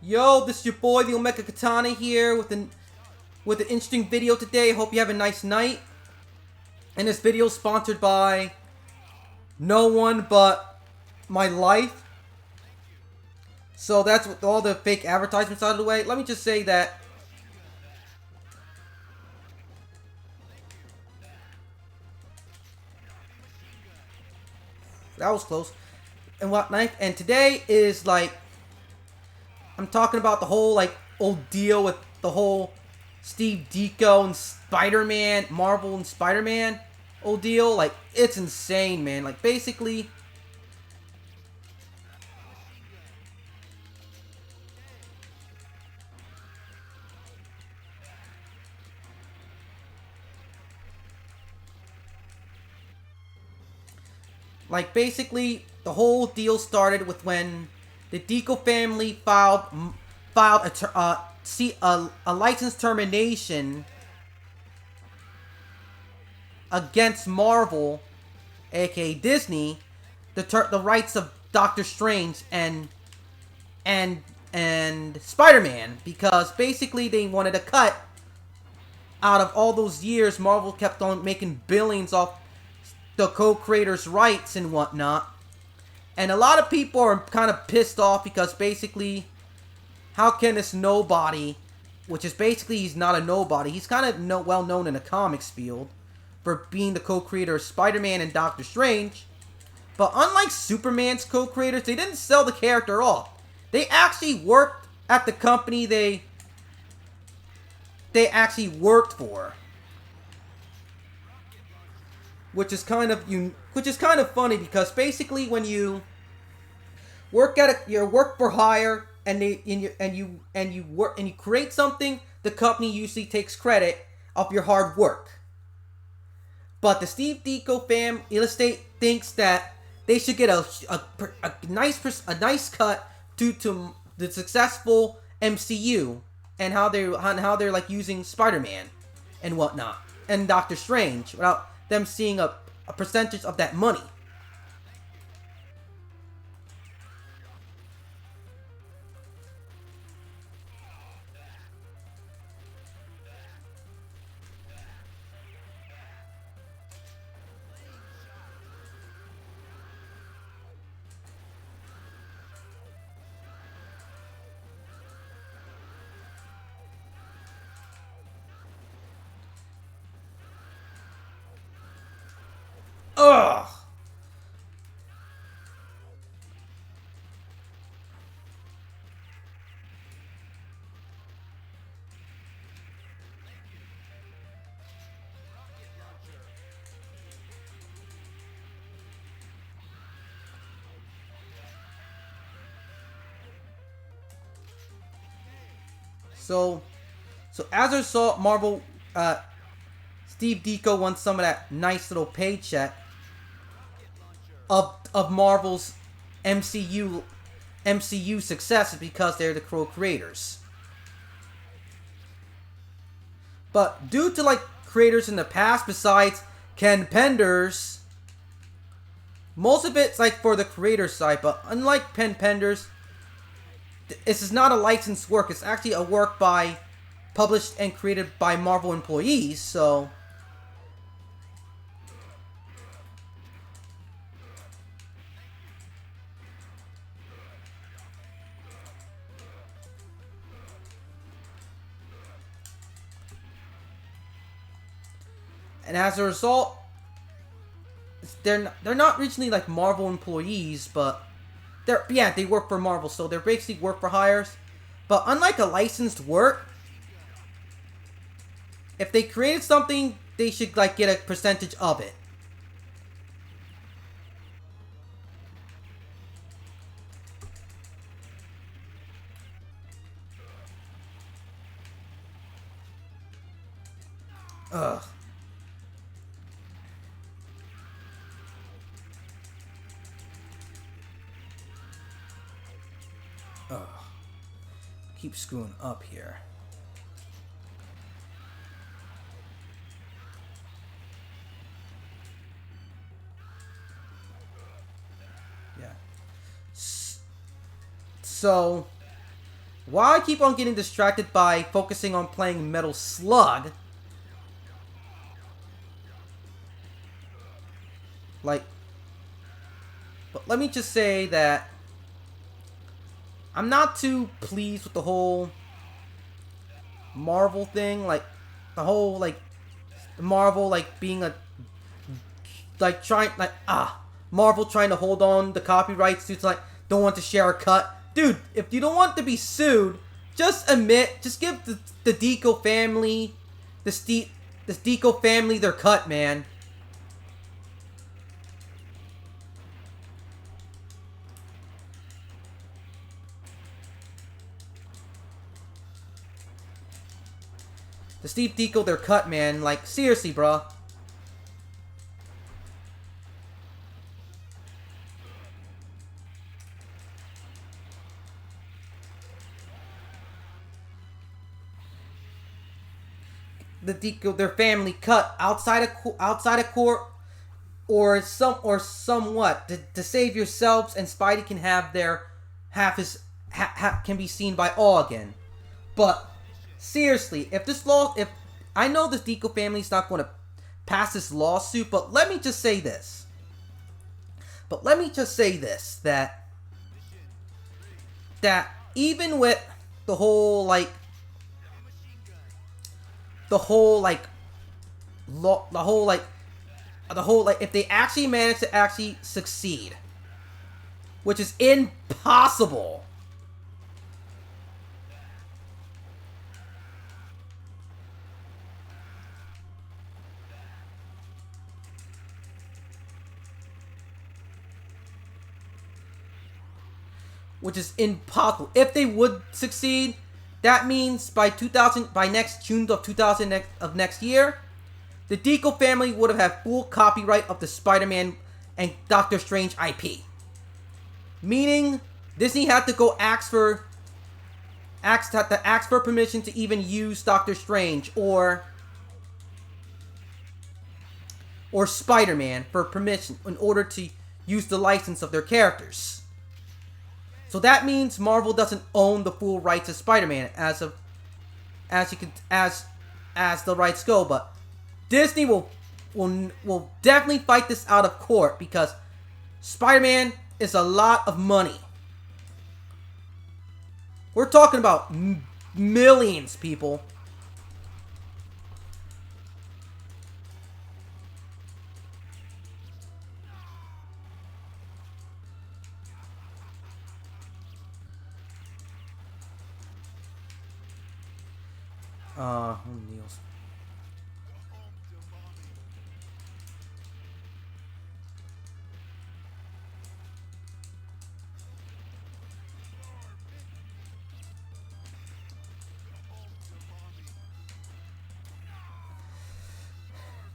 Yo, this is your boy, the Omega Katana here with an interesting video today. Hope you have a nice night. And this video is sponsored by no one but my life. So that's with all the fake advertisements out of the way. Let me just say that that was close. And whatnot. And today is like I'm talking about the whole like old deal with the whole Steve Diko and Spider-Man, Marvel and Spider-Man old deal. Like, it's insane, man. Like, basically, the whole deal started with when the Diko family filed a license termination against Marvel, aka Disney, the rights of Doctor Strange and Spider-Man, because basically they wanted a cut out of all those years Marvel kept on making billions off the co-creators' rights and whatnot. And a lot of people are kind of pissed off because basically, how can this nobody, which is basically he's not a nobody, he's kind of well known in the comics field for being the co-creator of Spider-Man and Doctor Strange. But unlike Superman's co-creators, they didn't sell the character off. They actually worked at the company they actually worked for. Which is kind of funny because basically when you work at you work for hire and you create something, the company usually takes credit of your hard work. But the Steve Diko fam estate thinks that they should get a nice cut due to the successful MCU and how they're like using Spider-Man and whatnot and Doctor Strange without them seeing a percentage of that money. Ugh. So as a result, Marvel, Steve Diko wants some of that nice little paycheck of Marvel's MCU success because they're the co-creators. But due to like creators in the past, besides Ken Penders, most of it's like for the creator side. But unlike Ken Penders, this is not a licensed work. It's actually a work published and created by Marvel employees. So. And as a result, they're not originally like Marvel employees, but they work for Marvel, so they're basically work for hires. But unlike a licensed work, if they created something, they should like get a percentage of it. Ugh. Ugh. Keep screwing up here. Yeah. So Why I keep on getting distracted by focusing on playing Metal Slug? Like, but let me just say that I'm not too pleased with the whole Marvel thing. Like, the whole, like, Marvel, like, being a, like, Marvel trying to hold on the copyrights to, like, don't want to share a cut. Dude, if you don't want to be sued, just give the Diko family, this Diko family their cut, man. The Steve Diko their cut, man. Like, seriously, bruh. The Diko their family cut outside of court, or somewhat to save yourselves, and Spidey can have can be seen by all again. But seriously, if I know this Diko family's not going to pass this lawsuit, but let me just say this. That even with the whole if they actually manage to actually succeed, which is impossible. If they would succeed, that means by next June of next year, the Diko family would have had full copyright of the Spider-Man and Doctor Strange IP. Meaning, Disney had to go ask for permission to even use Doctor Strange or Spider-Man for permission in order to use the license of their characters. So that means Marvel doesn't own the full rights of Spider-Man as the rights go, but Disney will definitely fight this out of court because Spider-Man is a lot of money. We're talking about millions, people. Neil's.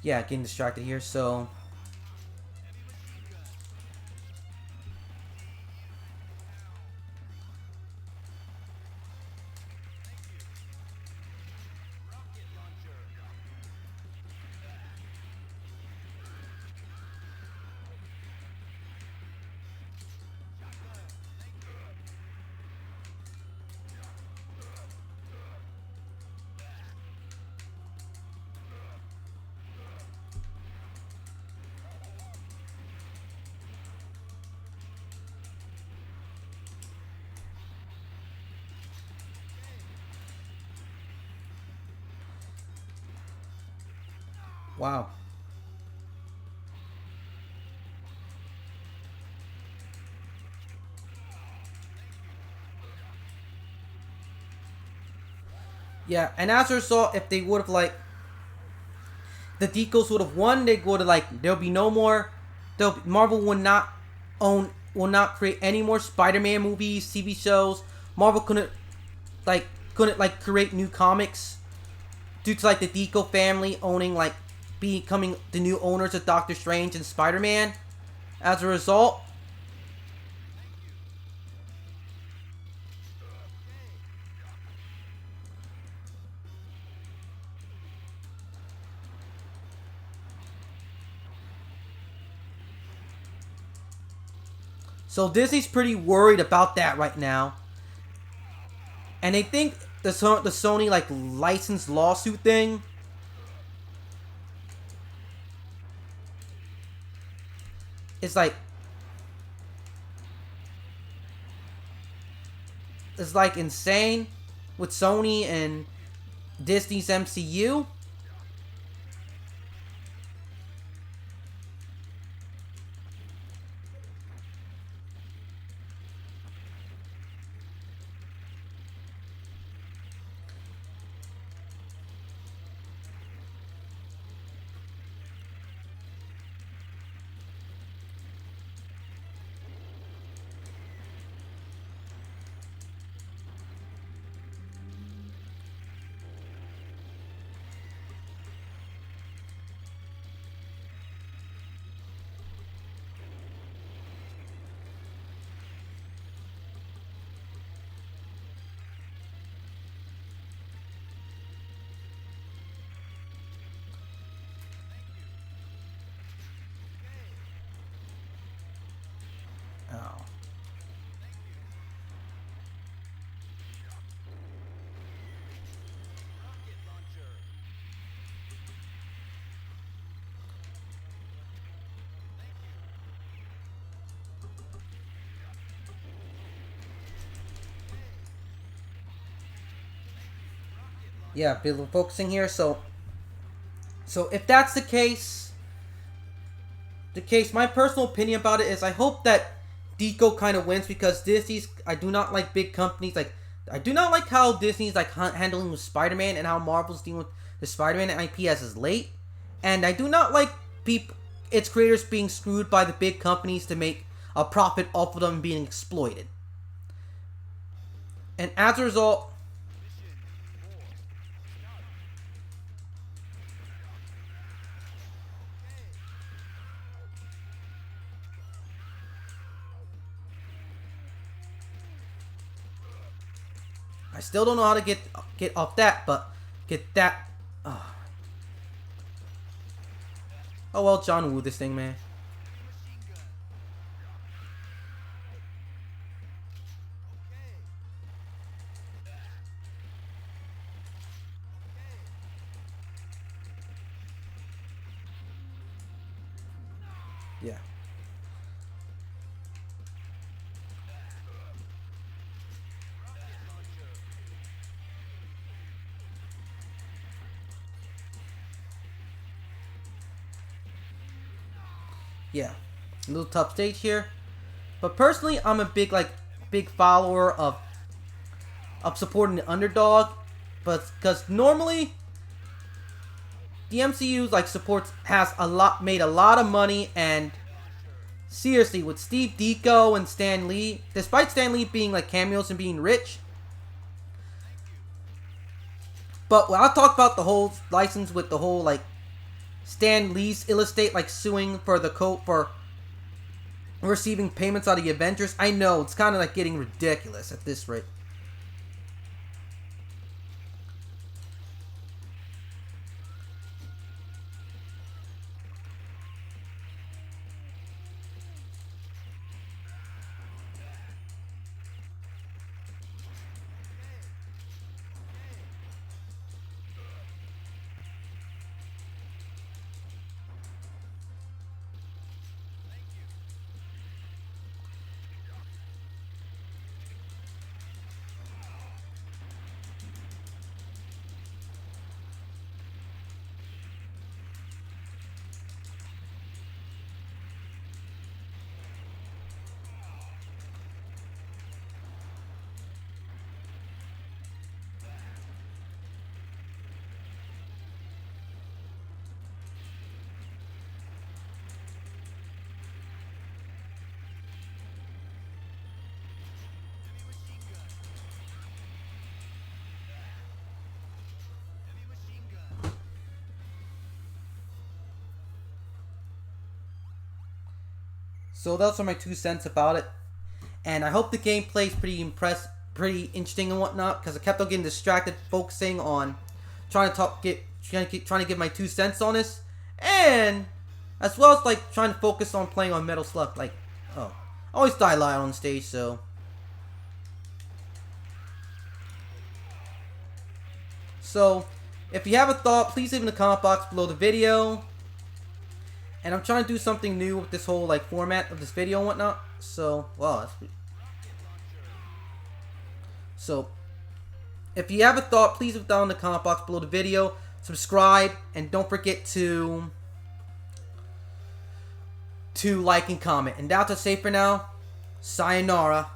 Yeah, getting distracted here, so wow. Yeah, and as a result, if they would have the Decos would have won, they would have there'll be no more. Marvel will not create any more Spider-Man movies, TV shows. Marvel couldn't create new comics due to the Diko family owning becoming the new owners of Doctor Strange and Spider-Man. As a result, so Disney's pretty worried about that right now. And they think the Sony like license lawsuit thing is like insane with Sony and Disney's MCU. Oh. Yeah, focusing here. So if that's the case, my personal opinion about it is I hope that Diko kind of wins because Disney's. I do not like big companies. Like I do not like how Disney's like handling with Spider-Man and how Marvel's dealing with the Spider-Man IP as is late. And I do not like its creators being screwed by the big companies to make a profit off of them being exploited. And as a result, I still don't know how to get off that, but get that. Oh well, John Woo this thing, man. Yeah. Yeah. A little tough stage here. But personally, I'm a big follower of supporting the underdog. But because normally the MCU's like supports made a lot of money, and seriously with Steve Diko and Stan Lee, despite Stan Lee being like cameos and being rich. But when I talk about the whole license with the whole like Stan Lee's ill estate like suing for for receiving payments out of the Avengers, I know it's kind of like getting ridiculous at this rate. So those are my 2 cents about it, and I hope the gameplay is pretty interesting and whatnot. Because I kept on getting distracted, focusing on trying to give my 2 cents on this, and as well as like trying to focus on playing on Metal Slug. Like, I always die loud on stage, so So, if you have a thought, please leave in the comment box below the video. And I'm trying to do something new with this whole like format of this video and whatnot. So, wow, that's pretty... So, if you have a thought, please leave it down in the comment box below the video. Subscribe, and don't forget to like and comment. And that's it for now. Sayonara.